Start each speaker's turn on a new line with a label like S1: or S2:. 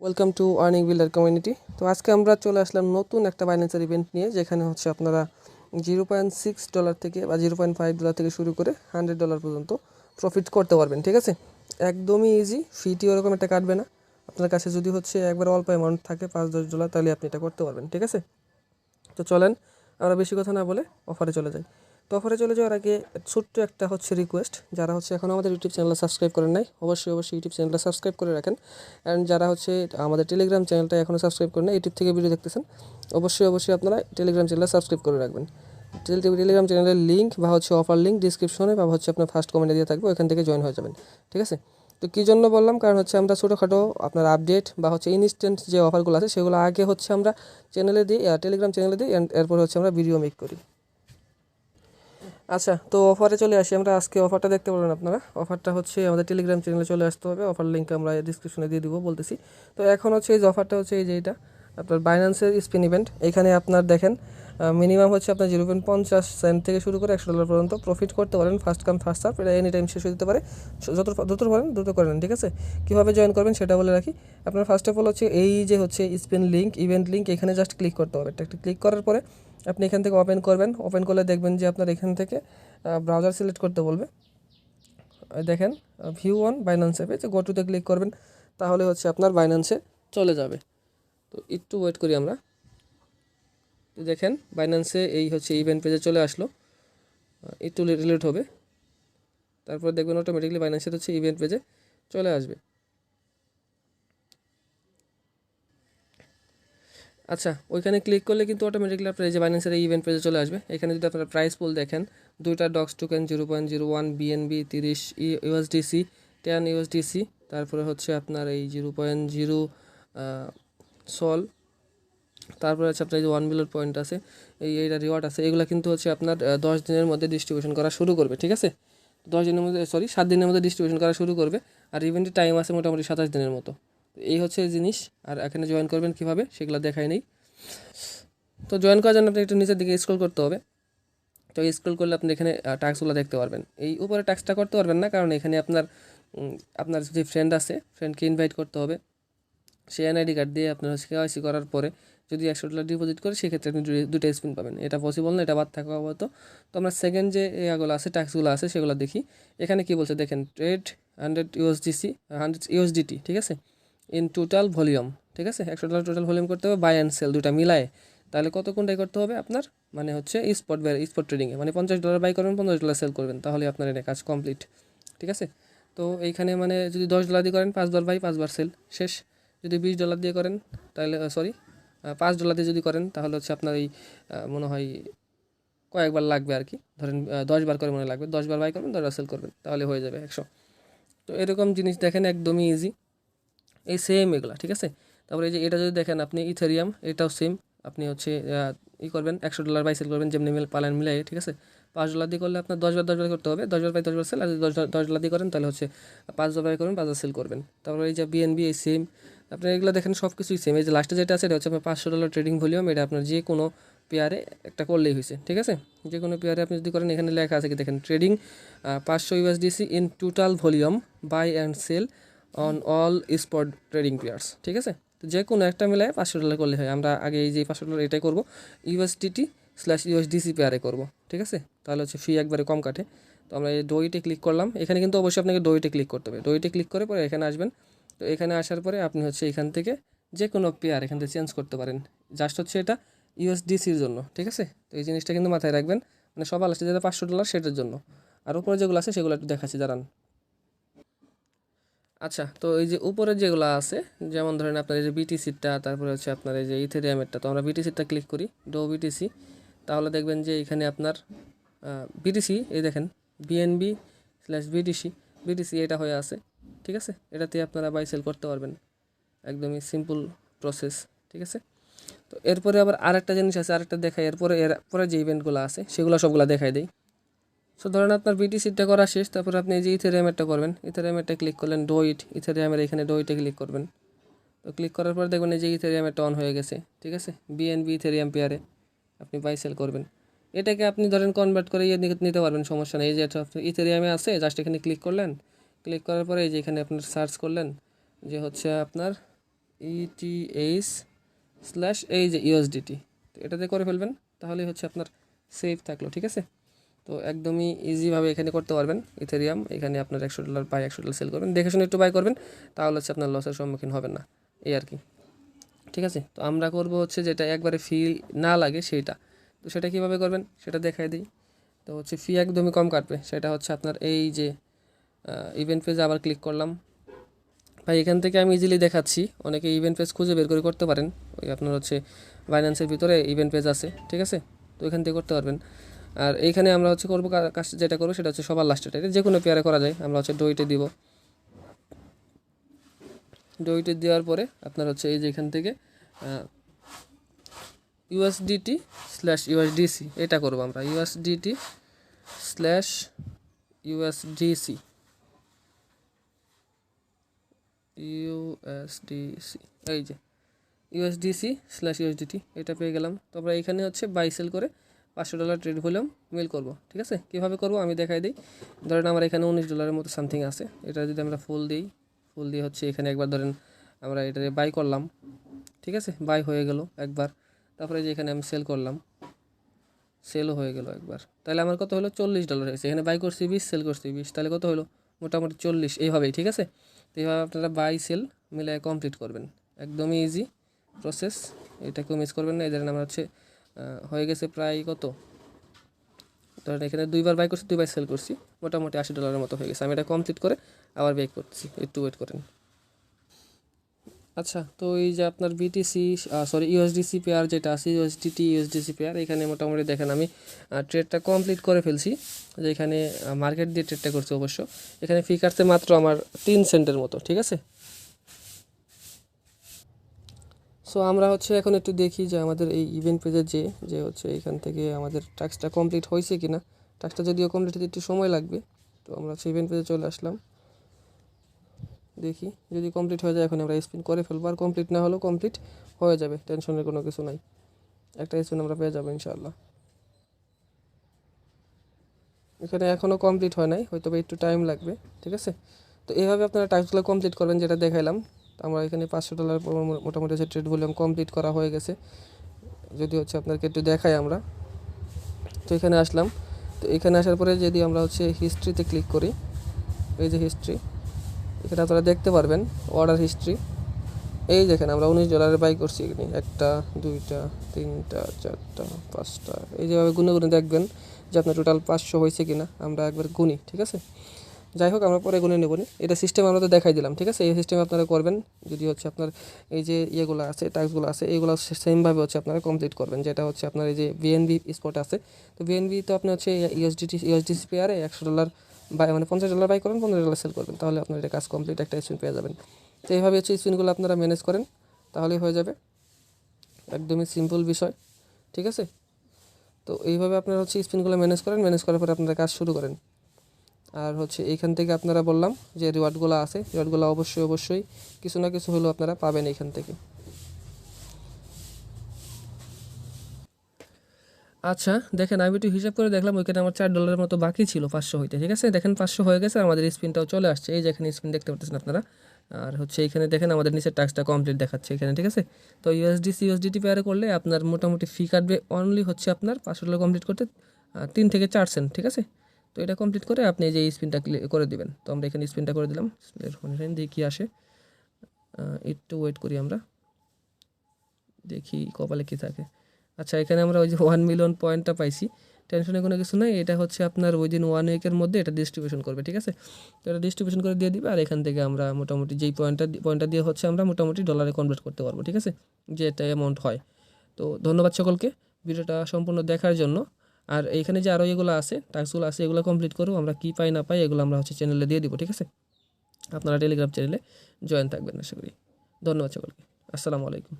S1: Welcome to earning builder community. তো আজকে আমরা চলে আসলাম নতুন একটা বাইন্যান্সের ইভেন্ট নিয়ে, যেখানে হচ্ছে আপনারা $0.6 থেকে বা $0.5 থেকে শুরু করে $100 পর্যন্ত প্রফিট করতে পারবেন। ঠিক আছে, একদমই ইজি, ফিটি ওরকম একটা কাটবে না। আপনার কাছে যদি হচ্ছে একবার অল্প অ্যামাউন্ট থাকে $5-10, তাহলে আপনি এটা করতে পারবেন। ঠিক আছে, তো চলেন আমরা বেশি কথা না বলে অফারে চলে যাই। তো অফারে চলে যাওয়ার আগে ছোট্ট একটা হচ্ছে রিকোয়েস্ট, যারা হচ্ছে এখন আমাদের ইউটিউব চ্যানেলটা সাবস্ক্রাইব করেন নাই, অবশ্যই ইউটিউব চ্যানেলটা সাবস্ক্রাইব করে রাখেন। অ্যান্ড যারা হচ্ছে আমাদের টেলিগ্রাম চ্যানেলটা এখনও সাবস্ক্রাইব করেন না, ইউটিউব থেকে ভিডিও দেখতেছেন, অবশ্যই আপনারা টেলিগ্রাম চ্যানেলটা সাবস্ক্রাইব করে রাখবেন। টেলিগ্রাম চ্যানেলের লিঙ্ক বা হচ্ছে অফার লিঙ্ক ডিসক্রিপশনে বা হচ্ছে আপনার ফার্স্ট কমেন্টে দিয়ে থাকবে, ওইখান থেকে জয়েন হয়ে যাবেন। ঠিক আছে, তো কী জন্য বললাম, কারণ হচ্ছে আমরা ছোটোখাটো আপনার আপডেট বা হচ্ছে ইনস্ট্যান্ট যে অফারগুলো আছে সেগুলো আগে হচ্ছে আমরা চ্যানেলে দিই, টেলিগ্রাম চ্যানেলে দিই, এরপর হচ্ছে আমরা ভিডিও মেক করি। আচ্ছা, তো অফারে চলে আসি আমরা। আজকে অফারটা দেখতে পারবেন আপনারা। অফারটা হচ্ছে আমাদের টেলিগ্রাম চ্যানেলে চলে আসতে হবে, অফার লিঙ্ক আমরা ডিসক্রিপশনে দিয়ে দিব বলতেছি। তো এখন হচ্ছে এই যে অফারটা হচ্ছে এই যে এটা আপনার বাইন্যান্সের স্পিন ইভেন্ট। এখানে আপনার দেখেন মিনিমাম হচ্ছে আপনার 0.50 থেকে শুরু করে $100 পর্যন্ত প্রফিট করতে পারেন। ফার্স্ট কাম ফার্স্ট সার্ভ, এটা এনি টাইম শেষ হয়ে যেতে পারে। যত দ্রুত পারেন দ্রুত করে নেন। ঠিক আছে, কীভাবে জয়েন করবেন সেটা বলে রাখি। আপনার ফার্স্ট অফ অল হচ্ছে এই যে হচ্ছে স্পিন লিঙ্ক, ইভেন্ট লিঙ্ক, এখানে জাস্ট ক্লিক করতে হবে। একটা ক্লিক করার পরে আপনি এখান থেকে ওপেন করবেন। ওপেন করলে দেখবেন যে আপনার এখান থেকে ব্রাউজার সিলেক্ট করতে বলবে। দেখেন ভিউ অন বাইন্যান্স অ্যাপে যে গো টুতে ক্লিক করবেন, তাহলে হচ্ছে আপনার বাইন্যান্সে চলে যাবে। তো একটু ওয়েট করি আমরা। তো দেখেন বাইন্যান্সে এই হচ্ছে ইভেন্ট পেজে চলে আসলো, একটু রিলেট হবে, তারপর দেখবেন অটোমেটিকলি বাইন্যান্সের হচ্ছে ইভেন্ট পেজে চলে আসবে। আচ্ছা, ওইখানে ক্লিক করলে কিন্তু অটোমেটিকলি আপনার এই যে বাইন্যান্সের এই ইভেন্ট পেজে চলে আসবে। এখানে যদি আপনারা প্রাইস পুল দেখেন, দুইটা docs token 0.01 BNB, 30 USDC, 10 USDC, তারপরে হচ্ছে আপনার এই 0.0 সল, তারপরে হচ্ছে আপনার এই যে 1 মিলিয়ন পয়েন্ট আছে, এইটা রিওয়ার্ড আছে। এগুলো কিন্তু হচ্ছে আপনার 10 দিনের মধ্যে ডিস্ট্রিবিউশন করা শুরু করবে। ঠিক আছে, 7 দিনের মধ্যে ডিস্ট্রিবিউশন করা শুরু করবে। আর ইভেন্টের টাইম আছে মোটামুটি 27 দিনের মতো। এই হচ্ছে জিনিস। আর এখানে জয়েন করবেন কীভাবে সেগুলো দেখাই নেই। তো জয়েন করার জন্য আপনি একটু নিচের দিকে স্ক্রল করতে হবে। তো স্ক্রল করলে আপনি এখানে টাস্কগুলো দেখতে পারবেন। এই উপরে টাস্কটা করতে পারবেন না, কারণ এখানে আপনার যে ফ্রেন্ড আছে, ফ্রেন্ডকে ইনভাইট করতে হবে। সে এনআইডি কার্ড দিয়ে আপনার হচ্ছে কেওয়াইসি করার পরে যদি $100 ডিপোজিট করে, সেক্ষেত্রে আপনি দুটো স্পিন পাবেন। এটা পসিবল না, এটা বাদ থাকা আপাতত। তো আমরা সেকেন্ড যে এগুলো আছে, টাস্কগুলো আছে, সেগুলো দেখি। এখানে কি বলছে দেখেন, ট্রেড 100 ইউএসডিসি, 100 ইউএসডিটি। ঠিক আছে, ইন টোটাল ভলিউম। ঠিক আছে, $100 টোটাল ভলিউম করতে হবে, বাই অ্যান্ড সেল দুটা মিলায়। তাহলে কত কোনটাই করতে হবে আপনার, মানে হচ্ছে স্পট ট্রেডিংয়ে, মানে $50 বাই করবেন, $50 সেল করবেন, তাহলে আপনার এটা কাজ কমপ্লিট। ঠিক আছে, তো এইখানে মানে যদি $10 দিয়ে করেন 5 বার বাই 5 বার সেল, শেষ। যদি $20 দিয়ে করেন তাহলে $5 দিয়ে যদি করেন, তাহলে হচ্ছে আপনার এই মনে হয় কয়েকবার লাগবে আর কি। ধরেন 10 বার করে মনে লাগবে, 10 বার বাই করবেন, 10 বার সেল করবেন, তাহলে হয়ে যাবে 100। তো এরকম জিনিস দেখেন, একদমই ইজি, এই সেম এগুলা। ঠিক আছে, তারপরে এই যে এটা যদি দেখেন আপনি ইথেরিয়াম, এটাও সেম। আপনি হচ্ছে করবেন $100 বাই সেল করবেন, যেমনি পালেন মিলাই। ঠিক আছে, $5 দিয়ে করলে আপনার 10 বার করতে হবে, 10 বার বাই 10 বার সেল। আর যদি $10 দিয়ে করেন, তাহলে হচ্ছে 5 বার বাই করবেন, 5 বার সেল করবেন। তারপরে এই যে বিএনবি, এই সেম। আপনি এগুলো দেখেন সব কিছুই সেম। এই যে লাস্টে যেটা আছে, এটা হচ্ছে আপনার $500 ট্রেডিং ভলিউম। এটা আপনার যে কোনো পেয়ারে একটা করলেই হয়েছে। ঠিক আছে, যে কোনো পেয়ারে আপনি যদি করেন, এখানে লেখা আছে কি দেখেন, trading 500 USDC in total volume, buy and sell on all spot trading pairs. ঠিক আছে, তো যে কোনো একটা মিলায় $500 করলে হয়। আমরা আগে এই যে $500 এটাই করবো, USDT/USDC পেয়ারে করব। ঠিক আছে, তাহলে হচ্ছে ফি একবারে কম কাটে। তো আমরা এই ডোইটে ক্লিক করলাম। এখানে কিন্তু অবশ্যই আপনাকে ডোইটে ক্লিক করতে হবে। ডোইটে ক্লিক করে পরে এখানে আসবেন। তো এখানে আসার পরে আপনি হচ্ছে এখান থেকে যে কোনো পেয়ার এখান থেকে চেঞ্জ করতে পারেন। জাস্ট হচ্ছে এটা ইউএসডিসির জন্য। ঠিক আছে, তো এই জিনিসটা কিন্তু মাথায় রাখবেন, মানে সবার লাস্টে যেটা $500 সেটার জন্য। আর উপরে যেগুলো আছে সেগুলো একটু দেখাচ্ছি, দাঁড়ান। আচ্ছা, তো এই যে উপরে যেগুলো আছে, যেমন ধরেন আপনার এই যে বিটিসিটা, তারপরে হচ্ছে আপনার এই যে ইথেরিয়ামেরটা। তো আমরা বিটিসিটা ক্লিক করি, ডো বিটিসি। তাহলে দেখবেন যে এখানে আপনার বিটিসি, এই দেখেন BNB/BTC, বিটিসি এটা হয়ে আছে। ঠিক আছে, এটাতে আপনারা বাই সেল করতে পারবেন, একদমই সিম্পল প্রসেস। ঠিক আছে, তো এরপরে আবার আরেকটা জিনিস আছে, আরেকটা দেখাই। এরপরে যে ইভেন্টগুলো আছে সেগুলো সবগুলো দেখাই দেয়। সো ধরেন আপনার বিটিসিটা করা শেষ, তারপরে আপনি এই যে ইথেরিয়ামেরটা করবেন। ইথেরিয়ামেরটা ক্লিক করলেন, ডোইট ইথেরিয়ামের এখানে ডোইটে ক্লিক করবেন। তো ক্লিক করার পর দেখবেন এই যে ইথেরিয়ামেরটা অন হয়ে গেছে। ঠিক আছে, বিএনবি ইথেরিয়াম পেয়ারে আপনি বাই সেল করবেন। এটাকে আপনি ধরেন কনভার্ট করে নিতে পারবেন, সমস্যা নেই। এই যে ইথেরিয়ামে আছে, জাস্ট এখানে ক্লিক করলেন। ক্লিক করার পরে এই যে এখানে আপনার সার্চ করলেন যে হচ্ছে আপনার ETH স্ল্যাশ এই যে USDT, তো এটাতে করে ফেলবেন, তাহলেই হচ্ছে আপনার সেফ থাকলো। ঠিক আছে, তো একদমই ইজিভাবে এখানে করতে পারবেন। ইথেরিয়াম এখানে আপনার $100 বাই $100 সেল করবেন, দেখে শুনে একটু বাই করবেন, তাহলে হচ্ছে আপনার লসের সম্মুখীন হবেন না, এই আর কি। ঠিক আছে, তো আমরা করব হচ্ছে যেটা একবারে ফি না লাগে সেইটা। তো সেটা কীভাবে করবেন সেটা দেখাই দিই। তো হচ্ছে ফি একদমই কম কাটবে, সেটা হচ্ছে আপনার এই যে ইভেন্ট পেজে আবার ক্লিক করলাম। ভাই এখান থেকে আমি ইজিলি দেখাচ্ছি, অনেকে ইভেন্ট পেজ খুঁজে বের করে করতে পারেন। ওই আপনার হচ্ছে বাইন্যান্সের ভিতরে ইভেন্ট পেজ আছে, ঠিক আছে, তো এখান থেকে করতে পারবেন। আর এইখানে আমরা হচ্ছে করবো কাজ যেটা করবো সেটা হচ্ছে সবার লাস্টে, এটা যে কোনো পেয়ারে করা যায়। আমরা হচ্ছে ডোইটে দিব, ডোইটে দেওয়ার পরে আপনার হচ্ছে এই যে এখান থেকে USDT স্ল্যাশ USDC এটা করবো আমরা, USDT স্ল্যাশ USDC এই যে USDC স্ল্যাশ USDT এটা পেয়ে গেলাম। তো আমরা এখানে হচ্ছে বাই সেল করে $500 ট্রেড ভলিউম মিল করব। ঠিক আছে, কীভাবে করব আমি দেখাই দিই। ধরেন আমার এখানে $19 মতো সামথিং আছে, এটা যদি আমরা ফুল দিই, ফুল দিয়ে হচ্ছে এখানে একবার ধরেন আমরা এটা বাই করলাম, ঠিক আছে, বাই হয়ে গেল একবার। তারপরে যে এখানে আমি সেল করলাম, সেলও হয়ে গেল একবার, তাহলে আমার কত হলো $40 হয়েছে। এখানে বাই করছি 20, সেল করছি 20, তাহলে কত হলো মোটামুটি 40, এইভাবেই। ঠিক আছে, তো এইভাবে আপনারা বাই সেল মিলে কমপ্লিট করবেন, একদমই ইজি প্রসেস, এটাকেও মিস করবেন না। এই ধরেন আমার হচ্ছে হয়ে গেছে প্রায় কত, ধরেন এখানে 2বার বাই করছি, 2বার সেল করছি, মোটামুটি $80 মতো হয়ে গেছে। আমি এটা কমপ্লিট করে আবার বেক করছি, একটু ওয়েট করেন। আচ্ছা, তো এই যে আপনার USDC পেয়ার যেটা আছে, USDC পেয়ার, এখানে মোটামুটি দেখেন আমি ট্রেডটা কমপ্লিট করে ফেলছি। যে এখানে মার্কেট দিয়ে ট্রেডটা করছি অবশ্য, এখানে ফি কাটছে মাত্র আমার 3 সেন্টের মতো। ঠিক আছে, সো আমরা হচ্ছে এখন একটু দেখি যে আমাদের এই ইভেন্ট পেজে যে হচ্ছে এখান থেকে আমাদের টাস্কটা কমপ্লিট হয়েছে কি না। টাস্কটা যদিও কমপ্লিট হতে একটু সময় লাগবে, তো আমরা হচ্ছে ইভেন্ট পেজে চলে আসলাম, দেখি যদি কমপ্লিট হয়ে যায় এখন আমরা স্পিন করে ফেলবো। আর কমপ্লিট না হলেও কমপ্লিট হয়ে যাবে, টেনশনের কোনো কিছু নাই, একটা স্পিন আমরা পেয়ে যাবো ইনশাআল্লাহ। এখানে এখনও কমপ্লিট হয় নাই, হয়তো বা একটু টাইম লাগবে। ঠিক আছে, তো এইভাবে আপনারা টাস্কগুলো কমপ্লিট করবেন যেটা দেখাইলাম। আমরা এখানে $500 মোটামুটি হচ্ছে ট্রেড ভলিউম কমপ্লিট করা হয়ে গেছে। যদি হচ্ছে আপনাকে একটু দেখাই আমরা, তো এখানে আসলাম। তো এখানে আসার পরে যদি আমরা হচ্ছে হিস্ট্রিতে ক্লিক করি, এই যে হিস্ট্রি, এখানে আপনারা দেখতে পারবেন অর্ডার হিস্ট্রি। এই দেখেন আমরা $19 বাই করছি, এখানে 1টা 2টা 3টা 4টা 5টা, এই যেভাবে গুনে গুনে দেখবেন যে আপনার টোটাল 500 হয়েছে কিনা। আমরা একবার গুনি, ঠিক আছে, যাই হোক আমরা পরে গুনে নেব নি, এটা সিস্টেম আমরা তো দেখাই দিলাম। ঠিক আছে, এই সিস্টেম আপনারা করবেন যদি হচ্ছে আপনার এই যে ইয়েগুলো আছে, টাস্কগুলো আছে, এইগুলো সেমভাবে হচ্ছে আপনারা কমপ্লিট করবেন। যেটা হচ্ছে আপনার এই যে বিএনবি স্পট আছে, তো বিএনবি তো আপনি হচ্ছে USDC পেয়ারে $100 বাই মানে $50 বাই করবেন, $15 সেল করবেন, তাহলে আপনার এটা কাজ কমপ্লিট, একটা স্পিন পেয়ে যাবেন। তো এইভাবে হচ্ছে স্পিনগুলো আপনারা ম্যানেজ করেন, তাহলেই হয়ে যাবে, একদমই সিম্পল বিষয়। ঠিক আছে, তো এইভাবে আপনারা হচ্ছে স্পিনগুলো ম্যানেজ করেন, ম্যানেজ করার পরে আপনারা কাজ শুরু করেন। আর হচ্ছে এইখান থেকে আপনারা বললাম যে রিওয়ার্ডগুলো আছে, রিওয়ার্ডগুলো অবশ্যই কিছু না কিছু হলেও আপনারা পাবেন এইখান থেকে। আচ্ছা দেখেন, আমি একটু হিসাব করে দেখলাম, ওইখানে আমার $4 মতো বাকি ছিল 500 হইতে। ঠিক আছে, দেখেন 500 হয়ে গেছে, আমাদের স্পিনটাও চলে আসছে, এই যে এখানে স্পিন দেখতে পাচ্ছেন আপনারা। আর হচ্ছে এইখানে দেখেন আমাদের নিচের টাস্কটা কমপ্লিট দেখাচ্ছে এখানে। ঠিক আছে, তো USDT পেয়ারে করলে আপনার মোটামুটি ফি কাটবে অনলি হচ্ছে আপনার $500 কমপ্লিট করতে 3 থেকে 4 সেন্ট। ঠিক আছে, তো এটা কমপ্লিট করে আপনি এই যে স্পিনটা করে দিবেন। তো আমরা এখানে স্পিনটা করে দিলাম, দেখি কী আসে, একটু ওয়েট করি আমরা, দেখি কপালে কী থাকে। আচ্ছা, এখানে আমরা ওই যে 1 মিলিয়ন পয়েন্টটা পাইছি, টেনশনের কোনো কিছু নাই, এটা হচ্ছে আপনার উইদিন 1 উইকের মধ্যে এটা ডিস্ট্রিবিউশন করবে। ঠিক আছে, তো এটা ডিস্ট্রিবিউশন করে দিয়ে দিবে, আর এখান থেকে আমরা মোটামুটি যেই পয়েন্টটা দিয়ে হচ্ছে আমরা মোটামুটি ডলারে কনভার্ট করতে পারবো। ঠিক আছে, যে এটা অ্যামাউন্ট হয়। তো ধন্যবাদ সকলকে ভিডিওটা সম্পূর্ণ দেখার জন্য। আর এইখানে যে আরও এগুলো আছে, টাস্কগুলো আছে, এগুলো কমপ্লিট করবো, আমরা কী পাই না পাই এগুলো আমরা হচ্ছে চ্যানেলে দিয়ে দিব। ঠিক আছে, আপনারা টেলিগ্রাম চ্যানেলে জয়েন থাকবেন আশা করি। ধন্যবাদ সকলকে, আসসালামু আলাইকুম।